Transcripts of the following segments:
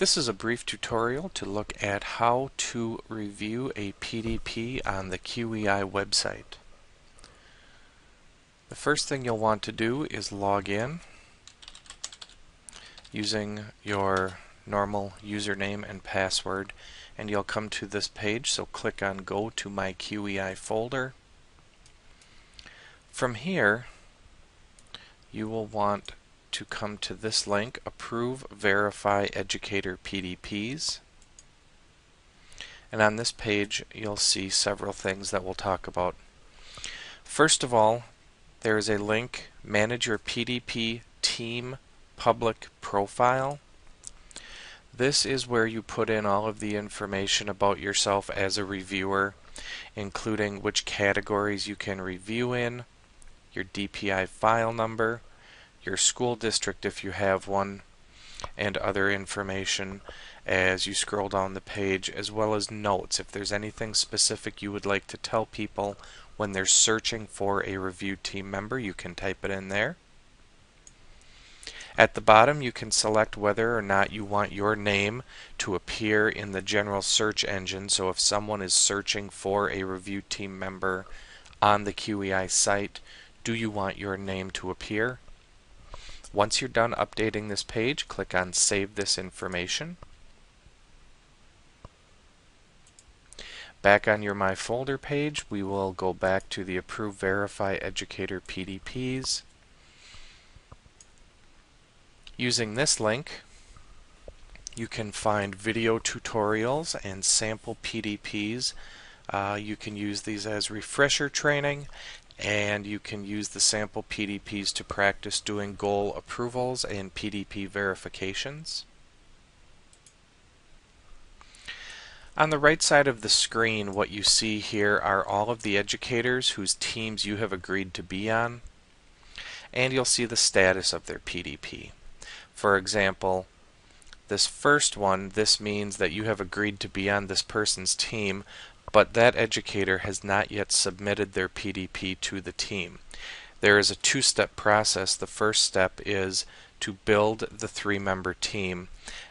This is a brief tutorial to look at how to review a PDP on the QEI website. The first thing you'll want to do is log in using your normal username and password, and you'll come to this page, so click on Go to My QEI folder. From here, you will want to come to this link, Approve, Verify Educator PDPs. And on this page, you'll see several things that we'll talk about. First of all, there is a link, Manage Your PDP Team Public Profile. This is where you put in all of the information about yourself as a reviewer, including which categories you can review in, your DPI file number, your school district if you have one, and other information as you scroll down the page, as well as notes. If there's anything specific you would like to tell people when they're searching for a reviewed team member, you can type it in there. At the bottom, you can select whether or not you want your name to appear in the general search engine. So if someone is searching for a reviewed team member on the QEI site, do you want your name to appear? Once you're done updating this page, click on Save This Information. Back on your My Folder page, we will go back to the Approve, Verify Educator PDPs. Using this link, you can find video tutorials and sample PDPs. You can use these as refresher training, and you can use the sample PDPs to practice doing goal approvals and PDP verifications. On the right side of the screen, what you see here are all of the educators whose teams you have agreed to be on, and you'll see the status of their PDP. For example, this first one, this means that you have agreed to be on this person's team, but that educator has not yet submitted their PDP to the team. There is a two-step process. The first step is to build the three-member team,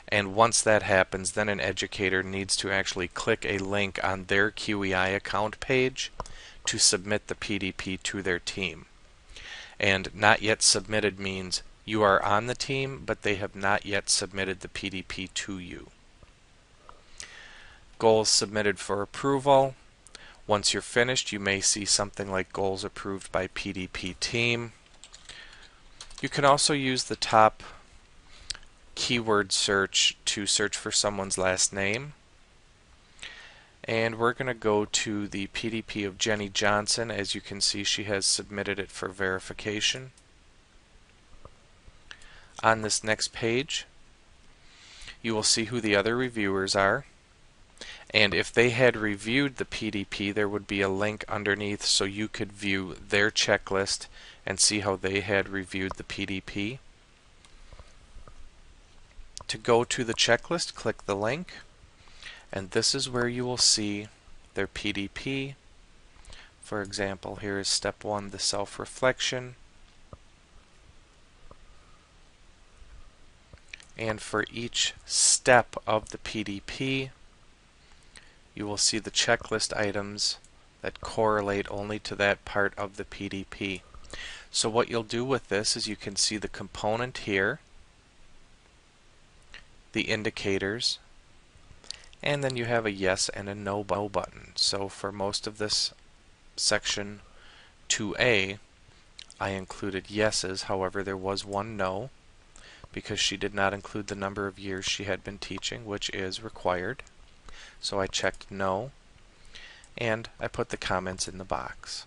and once that happens, then an educator needs to actually click a link on their QEI account page to submit the PDP to their team. And not yet submitted means you are on the team, but they have not yet submitted the PDP to you. Goals submitted for approval. Once you're finished, you may see something like goals approved by PDP team. You can also use the top keyword search to search for someone's last name. And we're going to go to the PDP of Jenny Johnson. As you can see, she has submitted it for verification. On this next page, you will see who the other reviewers are. And if they had reviewed the PDP, there would be a link underneath so you could view their checklist and see how they had reviewed the PDP. To go to the checklist, click the link, and this is where you will see their PDP. For example, here is step 1, the self-reflection. And for each step of the PDP, you will see the checklist items that correlate only to that part of the PDP. So what you'll do with this is you can see the component here, the indicators, and then you have a yes and a no button. So for most of this section 2A, I included yeses. However, there was one no, because she did not include the number of years she had been teaching, which is required. So I checked no, and I put the comments in the box.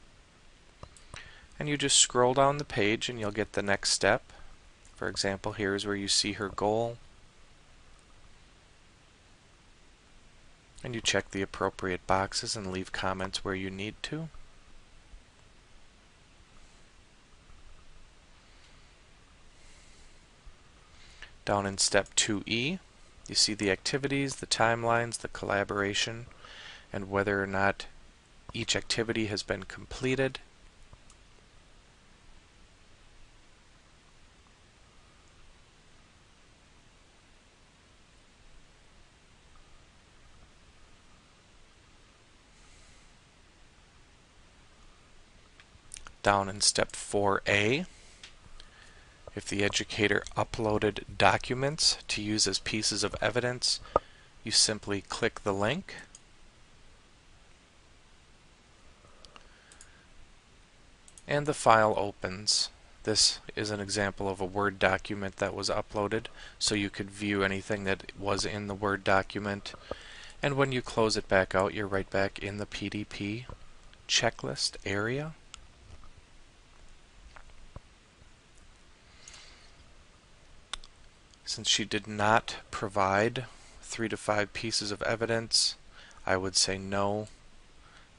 And you just scroll down the page and you'll get the next step. For example, here is where you see her goal. And you check the appropriate boxes and leave comments where you need to. Down in step 2E, you see the activities, the timelines, the collaboration, and whether or not each activity has been completed. Down in step 4A, if the educator uploaded documents to use as pieces of evidence, you simply click the link and the file opens. This is an example of a Word document that was uploaded, so you could view anything that was in the Word document. And when you close it back out, you're right back in the PDP checklist area. Since she did not provide 3 to 5 pieces of evidence, I would say no.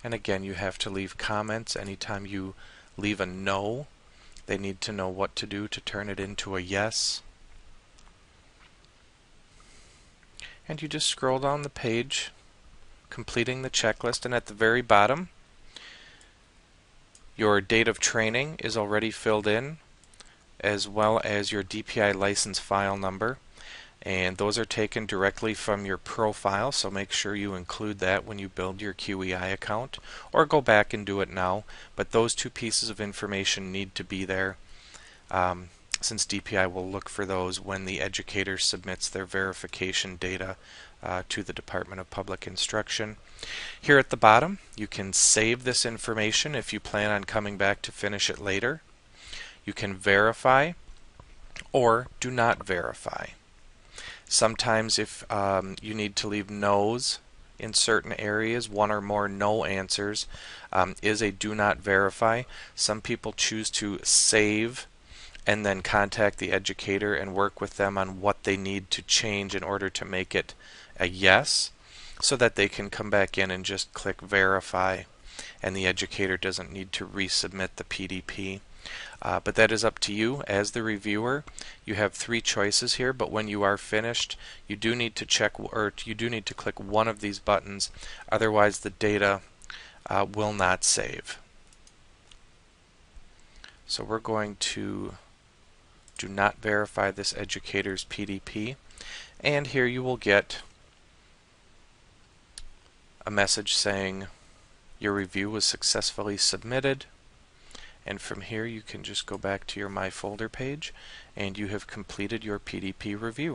And again, you have to leave comments. Anytime you leave a no, they need to know what to do to turn it into a yes. And you just scroll down the page, completing the checklist, and at the very bottom, your date of training is already filled in, as well as your DPI license file number, and those are taken directly from your profile, so make sure you include that when you build your QEI account, or go back and do it now. But those 2 pieces of information need to be there, since DPI will look for those when the educator submits their verification data to the Department of Public Instruction. Here at the bottom, you can save this information if you plan on coming back to finish it later. You can verify or do not verify. Sometimes if you need to leave no's in certain areas, 1 or more no answers is a do not verify. Some people choose to save and then contact the educator and work with them on what they need to change in order to make it a yes, so that they can come back in and just click verify, and the educator doesn't need to resubmit the PDP. But that is up to you as the reviewer. You have 3 choices here, but when you are finished, you do need to check, or you do need to click one of these buttons, otherwise the data will not save. So we're going to do not verify this educator's PDP, and here you will get a message saying your review was successfully submitted. And from here you can just go back to your My Folder page and you have completed your PDP review.